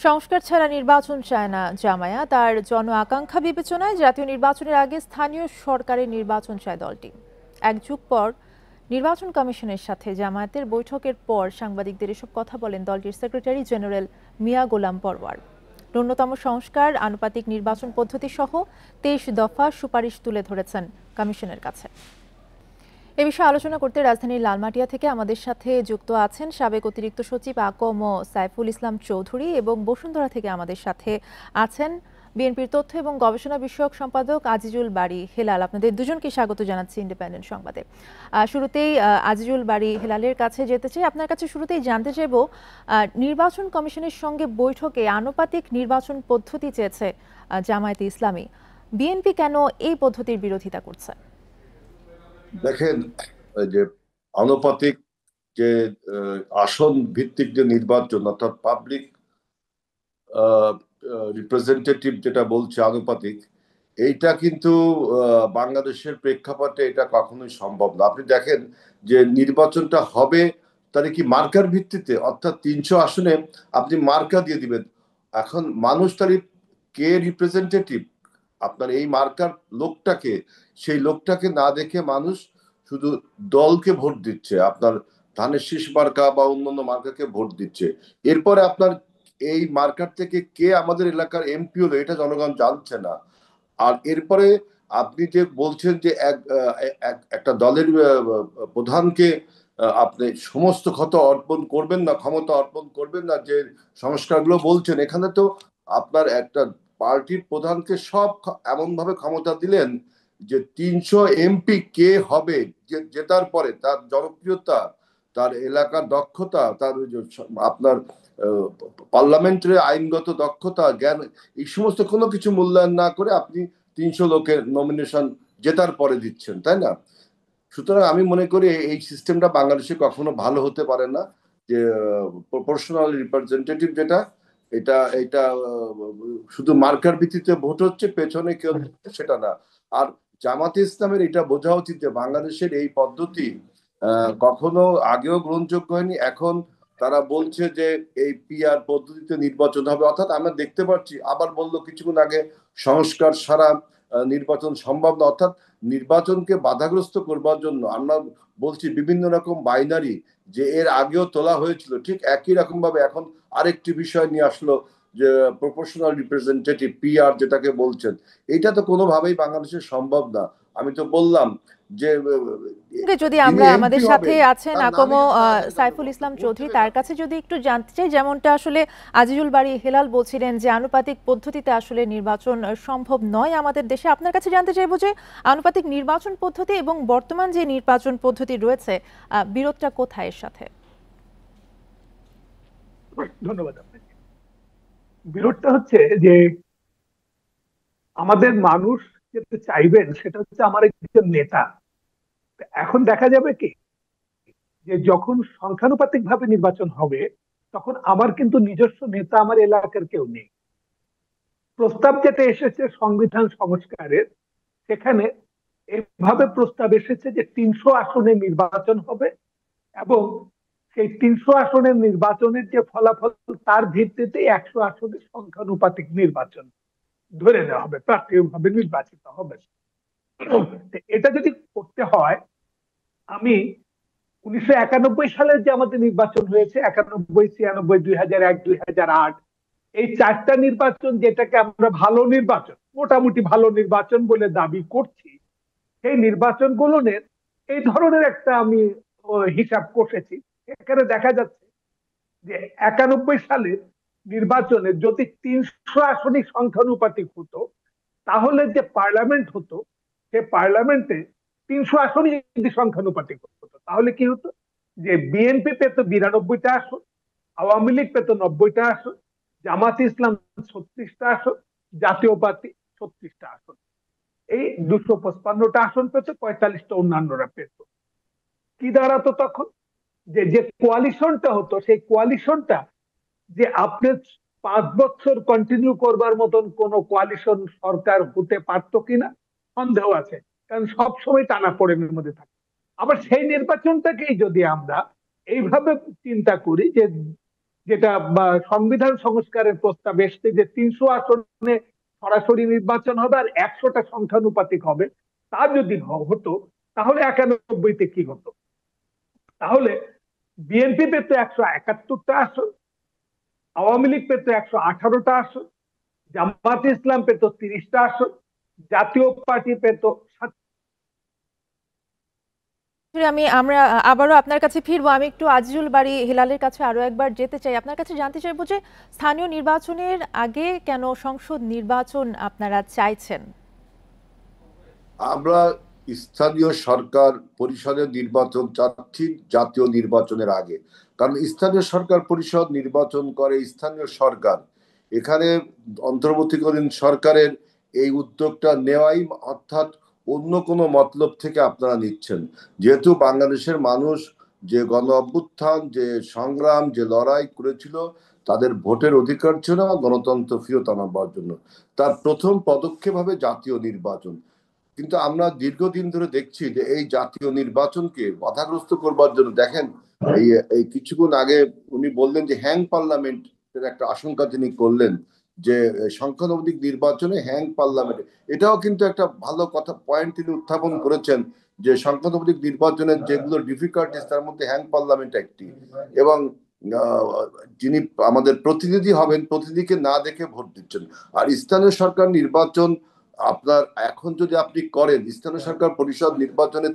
সংস্কার ছাড়া নির্বাচন চায় না জামায়াত। তার জন আকাঙ্ক্ষা বিবেচনায় জাতীয় নির্বাচনের আগে স্থানীয় সরকারের নির্বাচন চায় দলটি। এক যুগ পর নির্বাচন কমিশনের সাথে জামায়াতের বৈঠকের পর সাংবাদিকদের এসব কথা বলেন দলটির সেক্রেটারি জেনারেল মিয়া গোলাম পরওয়ার। ন্যূনতম সংস্কার, আনুপাতিক নির্বাচন পদ্ধতি সহ 23 দফা সুপারিশ তুলে ধরেছেন কমিশনের কাছে। এ বিষয়ে আলোচনা করতে রাজধানীর লালমাটিয়া থেকে আমাদের সাথে যুক্ত আছেন সাবেক অতিরিক্ত সচিব আকম সাইফুল ইসলাম চৌধুরী, এবং বসুন্ধরা থেকে আমাদের সাথে আছেন বিএনপির তথ্য এবং গবেষণা বিষয়ক সম্পাদক আজিজুল বারী হেলাল। আপনাদের দুজনকে স্বাগত জানাচ্ছি ইন্ডিপেন্ডেন্ট সংবাদে। শুরুতেই আজিজুল বারী হেলালের কাছে যেতে চাই। আপনার কাছে শুরুতেই জানতে চাইব, নির্বাচন কমিশনের সঙ্গে বৈঠকে আনুপাতিক নির্বাচন পদ্ধতি চেয়েছে জামায়াতে ইসলামী। বিএনপি কেন এই পদ্ধতির বিরোধিতা করছে? দেখেন, এই যে আনুপাতিক যে আসন ভিত্তিক যে নির্বাচন, অর্থাৎ পাবলিক রিপ্রেজেন্টেটিভ যেটা বলছে আনুপাতিক, এইটা কিন্তু বাংলাদেশের প্রেক্ষাপটে এটা কখনোই সম্ভব না। আপনি দেখেন যে নির্বাচনটা হবে তাহলে কি মার্কার ভিত্তিতে, অর্থাৎ 300 আসনে আপনি মার্কা দিয়ে দিবেন। এখন মানুষ তারই কে রিপ্রেজেন্টেটিভ, আপনার এই মার্কার লোকটাকে, সেই লোকটাকে না দেখে মানুষ শুধু দলকে ভোট দিচ্ছে, আপনার ধানের শীষ মার্কা বা অন্যান্য মার্কাকে ভোট দিচ্ছে। এরপরে আপনার এই মার্কার থেকে কে আমাদের এলাকার এমপি হলো এটা জনগণ জানছে না। আর এরপরে আপনি যে বলছেন যে একটা দলের প্রধানকে আপনি সমস্ত ক্ষমতা অর্পণ করবেন না, ক্ষমতা অর্পণ করবেন না, যে সংস্কারগুলো বলছেন, এখানে তো আপনার একটা পার্টির প্রধানকে সব এমন ভাবে ক্ষমতা দিলেন যে 300 এমপি কে হবে, জেতার পরে তার জনপ্রিয়তা, তার এলাকার দক্ষতা, তার আপনার পার্লামেন্টারি আইনগত দক্ষতা, জ্ঞান, এই সমস্ত কোনো কিছু মূল্যায়ন না করে আপনি 300 লোকের নমিনেশন জেতার পরে দিচ্ছেন, তাই না? সুতরাং আমি মনে করি এই সিস্টেমটা বাংলাদেশে কখনো ভালো হতে পারে না। যে প্রপোর্শনাল রিপ্রেজেন্টেটিভ যেটা, এটা এটা শুধু মার্কার ভিত্তিতে ভোট হচ্ছে, পেছনে কেউ সেটা না। আর জামাতে ইসলামের এটা বোঝা উচিত যে বাংলাদেশের এই পদ্ধতি কখনো আগেও গ্রহণযোগ্য হয়নি। এখন তারা বলছে যে এই পিআর পদ্ধতিতে নির্বাচন হবে, অর্থাৎ আমরা দেখতে পাচ্ছি, আবার বললো কিছুক্ষণ আগে সংস্কার ছাড়া নির্বাচন সম্ভব না, অর্থাৎ নির্বাচনকে বাধাগ্রস্ত করবার জন্য আমরা বলছি বিভিন্ন রকম বাইনারি, যে এর আগেও তোলা হয়েছিল ঠিক একই রকম ভাবে এখন আরেকটি বিষয় নিয়ে আসলো, যে প্রপোর্শনাল রিপ্রেজেন্টেটিভ পিআর যেটাকে বলছেন। এটা তো কোনোভাবেই বাংলাদেশের সম্ভব না। আমি তো বললাম যে যদি যিনি আমরা এমপি আমাদের সাথে হবেন আছেন তার আকম নামে কিন্তু আমাদের সাইফুল ইসলাম ভোট চৌধুরী, দেবে তার না। কাছে যদি একটু জানতে চাই, যেমনটা আসলে আজিজুল বারী হেলাল বলছিলেন যে আনুপাতিক পদ্ধতিতে আসলে নির্বাচন সম্ভব নয় আমাদের দেশে। আপনার কাছে জানতে চাইবো যে আনুপাতিক নির্বাচন পদ্ধতি এবং বর্তমান যে নির্বাচন পদ্ধতি রয়েছে, বিরোধটা কোথায় এর সাথে? ধন্যবাদ আপনাকে। বিরোধটা হচ্ছে যে আমাদের মানুষ যেটা চাইবেন সেটা হচ্ছে আমার একজন নেতা। এখন দেখা যাবে কি যে যখন সংখ্যানুপাতিক ভাবে নির্বাচন হবে তখন আমার কিন্তু নিজস্ব নেতা আমার এলাকার কেউ নেই। প্রস্তাব যেটা এসেছে সংবিধান সংস্কারের, সেখানে এভাবে প্রস্তাব এসেছে যে 300 আসনে নির্বাচন হবে এবং সেই 300 আসনের নির্বাচনের যে ফলাফল তার ভিত্তিতে 100 আসনের সংখ্যানুপাতিক নির্বাচন ধরে নেওয়া হবে, প্রাথমিকভাবে নির্বাচিত হবে। এটা যদি করতে হয়, আমি 1991 সালের যে আমাদের নির্বাচন হয়েছে, 91, 96, 2001, 2008, এই 4টা নির্বাচন যেটাকে আমরা ভালো নির্বাচন, মোটামুটি ভালো নির্বাচন বলে দাবি করছি, সেই নির্বাচনগুলোর এই ধরনের একটা আমি হিসাব কষেছি। এখানে দেখা যাচ্ছে যে 91 সালের নির্বাচনে যদি 300 আসনই সংখ্যানুপাতিক হতো, তাহলে যে পার্লামেন্ট হতো, সে পার্লামেন্টে 300 আসনই যদি সংখ্যানুপাতিক হতো তাহলে কি হতো, যে বিএনপি পেত 92টা আসন, আওয়ামী লীগ পেত 90টা আসন, জামাত ইসলাম 36টা আসন, জাতীয় পার্টি 36টা আসন, এই 255টা আসন পেত, 45টা অন্যান্যরা পেত। কি দাঁড়াতো তখন, যে যে কোয়ালিশনটা হতো সেই কোয়ালিশনটা, যে আপনি 5 বছর কন্টিনিউ করবার মতন কোন কোয়ালিশন সরকার হতে পারতো কিনা সন্দেহ আছে, কারণ সব সময় টানাপোড়েনের মধ্যে থাকে। আবার সেই নির্বাচনটাকেই যদি আমরা এইভাবে চিন্তা করি যে যেটা বা সংবিধান সংস্কারের প্রস্তাব এসছে যে 300 আসনে সরাসরি নির্বাচন হবে আর 100টা সংখ্যানুপাতিক হবে, তা যদি হতো তাহলে 91তে কি হতো? তাহলে বিএনপি পেত 171টা আসন, আওয়ামী লীগ পেত 118টা আসন, জামাত ইসলাম পেত 30টা আসন, জাতীয় পার্টি পেত। আমরা আবারও আপনার কাছে ফিরবো। আমি একটু আজিজুল বাড়ি হিলালের কাছে আরো একবার যেতে চাই। আপনার কাছে জানতে চাইবো যে স্থানীয় নির্বাচনের আগে কেন সংসদ নির্বাচন আপনারা চাইছেন? আমরা স্থানীয় সরকার পরিষদের নির্বাচন চাচ্ছি জাতীয় নির্বাচনের আগে, কারণ স্থানীয় সরকার পরিষদ নির্বাচন করে স্থানীয় সরকার। এখানে অন্তর্বর্তীকালীন সরকারের এই উদ্যোগটা নেওয়াই অর্থাৎ অন্য কোনো মতলব থেকে আপনারা নিচ্ছেন, যেহেতু বাংলাদেশের মানুষ যে গণ অভ্যুত্থান, যে সংগ্রাম, যে লড়াই করেছিল, তাদের ভোটের অধিকার ছিল গণতন্ত্র ফিরত আনবার জন্য, তার প্রথম পদক্ষেপ হবে জাতীয় নির্বাচন। কিন্তু আমরা দীর্ঘদিন ধরে দেখছি যে এই জাতীয় নির্বাচনকে বাধাগ্রস্ত করবার জন্য দেখেন, এই এই কিছুক্ষণ আগে উনি বললেন যে হ্যাং পার্লামেন্টের একটা আশঙ্কা তিনি করলেন, যে সংখ্যানুপাতিক নির্বাচনে হ্যাং পার্লামেন্ট, এটাও কিন্তু একটা ভালো কথা পয়েন্ট তিনি উত্থাপন করেছেন, যে সংখ্যানুপাতিক নির্বাচনের যেগুলো ডিফিকাল্টিস তার মধ্যে হ্যাং পার্লামেন্ট একটি। এবং যিনি আমাদের প্রতিনিধি হবেন, প্রতিনিধিকে না দেখে ভোট দিচ্ছেন। আর স্থানীয় সরকার নির্বাচন আপনার এখন যদি আপনি করেন, স্থানীয় সরকার পরিষদ নির্বাচনের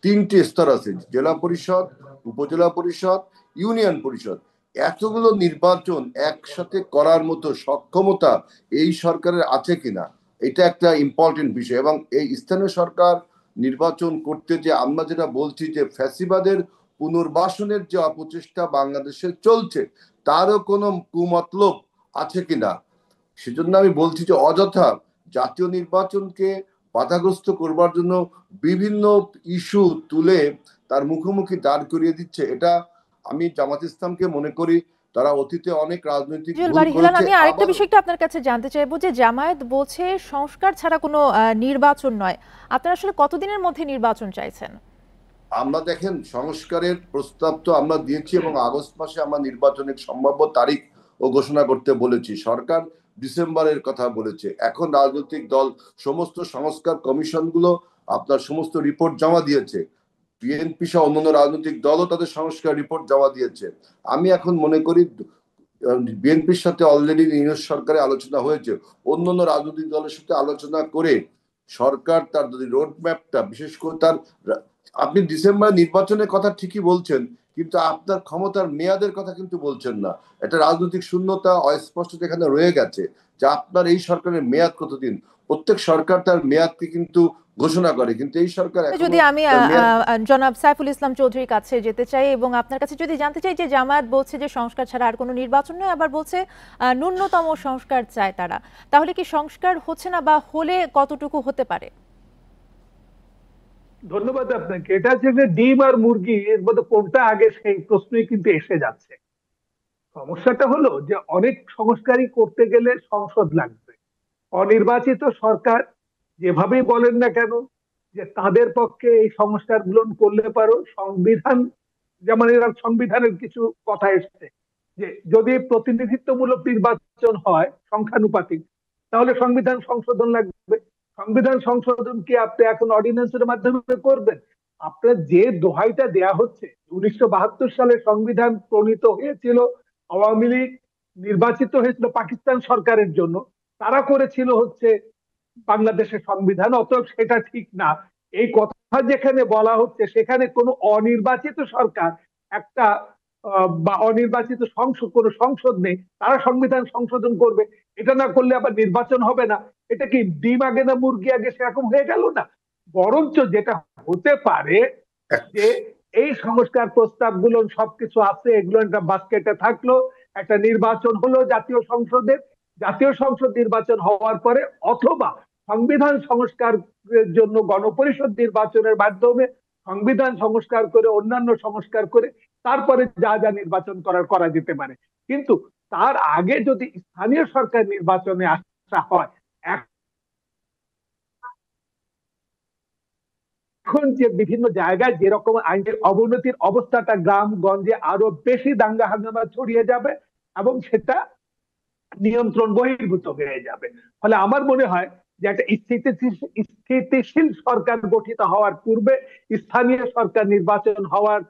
3টি স্তর আছে, জেলা পরিষদ, উপজেলা পরিষদ, ইউনিয়ন পরিষদ। এতগুলো নির্বাচন একসাথে করার মতো সক্ষমতা এই সরকারের আছে কিনা, এটা একটা ইম্পর্টেন্ট বিষয়। এবং এই স্থানীয় সরকার নির্বাচন করতে যে আমরা যেটা বলছি যে ফ্যাসিবাদের পুনর্বাসনের যে অপচেষ্টা বাংলাদেশে চলছে, তারও কোনো কুমতলব আছে কিনা, সেজন্য আমি বলছি যে অযথা জাতীয় নির্বাচনকে বাধাগ্রস্ত করবার জন্য বিভিন্ন ইস্যু তুলে তার মুখোমুখি দাঁড় করিয়ে দিচ্ছে। এটা আমি জামাত ইসলামকে মনে করি তারা অতীতে অনেক রাজনৈতিক আজিজুল ভুল বাড়ি হিলাল, করেছে। আমি আরেকটা আবার বিষয় একটু আপনার কাছে জানতে চাইবো যে জামায়াত বলছে সংস্কার ছাড়া কোনো নির্বাচন নয়। আপনারা আসলে কতদিনের মধ্যে নির্বাচন চাইছেন? আমরা দেখেন সংস্কারের প্রস্তাব তো আমরা দিয়েছি এবং আগস্ট মাসে আমরা নির্বাচনের সম্ভাব্য তারিখ ও ঘোষণা করতে বলেছি। সরকার ডিসেম্বরের কথা বলেছে। এখন রাজনৈতিক দল সমস্ত সংস্কার কমিশনগুলো আপনার সমস্ত রিপোর্ট জমা দিয়েছে। বিএনপি সহ অন্যান্য রাজনৈতিক দলও তাদের সংস্কার রিপোর্ট জমা দিয়েছে। আমি এখন মনে করি বিএনপির সাথে অলরেডি ইউনিয়ন সরকারে আলোচনা হয়েছে, অন্যান্য রাজনৈতিক দলের সাথে আলোচনা করে সরকার তার যদি রোড ম্যাপটা, বিশেষ করে তার, আপনি ডিসেম্বর নির্বাচনের কথা ঠিকই বলছেন, কিন্তু আপনার ক্ষমতার মেয়াদের কথা কিন্তু বলছেন না। একটা রাজনৈতিক শূন্যতা, অস্পষ্টতা এখানে রয়ে গেছে যে আপনার এই সরকারের মেয়াদ কতদিন। প্রত্যেক সরকার তার মেয়াদকে কিন্তু ঘোষণা করে, কিন্তু এই সরকার এখনো যদি আমি তার মেয়াদ। জনাব সাইফুল ইসলাম চৌধুরীর কাছে যেতে চাই এবং আপনার কাছে যদি জানতে চাই যে জামায়াত বলছে যে সংস্কার ছাড়া আর কোনো নির্বাচন নয়, আবার বলছে ন্যূনতম সংস্কার চায় তারা, তাহলে কি সংস্কার হচ্ছে না, বা হলে কতটুকু হতে পারে? ধন্যবাদ আপনাকে। এটা হচ্ছে যে ডিম আর মুরগি এর মধ্যে কোনটা আগে সেই প্রশ্নই কিন্তু এসে যাচ্ছে। সমস্যাটা হলো যে অনেক সংস্কারই করতে গেলে সংসদ লাগবে। অনির্বাচিত সরকার যেভাবেই বলেন না কেন যে তাদের পক্ষে এই সংস্কার গুলো করলে পারো সংবিধান, যেমন এরা সংবিধানের কিছু কথা এসছে যে যদি প্রতিনিধিত্বমূলক নির্বাচন হয় সংখ্যানুপাতিক, তাহলে সংবিধান সংশোধন লাগবে। সংবিধান সংশোধন কি আপনি এখন অর্ডিন্যান্সের মাধ্যমে করবেন? আপনার যে দোহাইটা দেয়া হচ্ছে, 1972 সালে সংবিধান প্রণীত হয়েছিল, আওয়ামী লীগ নির্বাচিত হয়েছিল পাকিস্তান সরকারের জন্য, তারা করেছিল হচ্ছে বাংলাদেশের সংবিধান, অতএব সেটা ঠিক না। এই কথা যেখানে বলা হচ্ছে সেখানে কোনো অনির্বাচিত সরকার একটা বা অনির্বাচিত সংসদ, কোনো সংসদ নেই, তারা সংবিধান সংশোধন করবে, এটা না করলে আবার নির্বাচন হবে না। এটা কি ডিম আগে না মুরগি আগে সেরকম হয়ে গেল না? বরঞ্চ যেটা হতে পারে যে এই সংস্কার প্রস্তাবগুলো সবকিছু আছে, এগুলো একটা বাস্কেটে থাকলো, একটা নির্বাচন হলো জাতীয় সংসদের, জাতীয় সংসদ নির্বাচন হওয়ার পরে অথবা সংবিধান সংস্কারের জন্য গণপরিষদ নির্বাচনের মাধ্যমে সংবিধান সংস্কার করে অন্যান্য সংস্কার করে তারপরে যা যা নির্বাচন করা যেতে পারে। কিন্তু তার আগে যদি স্থানীয় সরকার নির্বাচনে আসা হয়, এখন যে বিভিন্ন জায়গায় যেরকম আইনের অবনতির অবস্থাটা গ্রাম গঞ্জে আরো বেশি দাঙ্গা হাঙ্গামা ছড়িয়ে যাবে, এবং সেটা নিয়ন্ত্রণ বহির্ভূত হয়ে যাবে। ফলে আমার মনে হয় যে একটা স্থিতিশীল সরকার গঠিত হওয়ার পূর্বে স্থানীয় সরকার নির্বাচন হওয়ার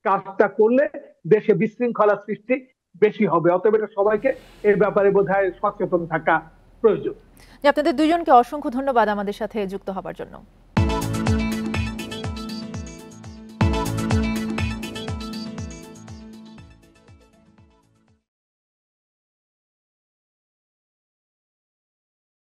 কাজটা করলে দেশে বিশৃঙ্খলা সৃষ্টি বেশি হবে। অতএব এটা সবাইকে এর ব্যাপারে বোধহয় সচেতন থাকা প্রয়োজন। আপনাদের দুজনকে অসংখ্য ধন্যবাদ আমাদের সাথে যুক্ত হবার জন্য।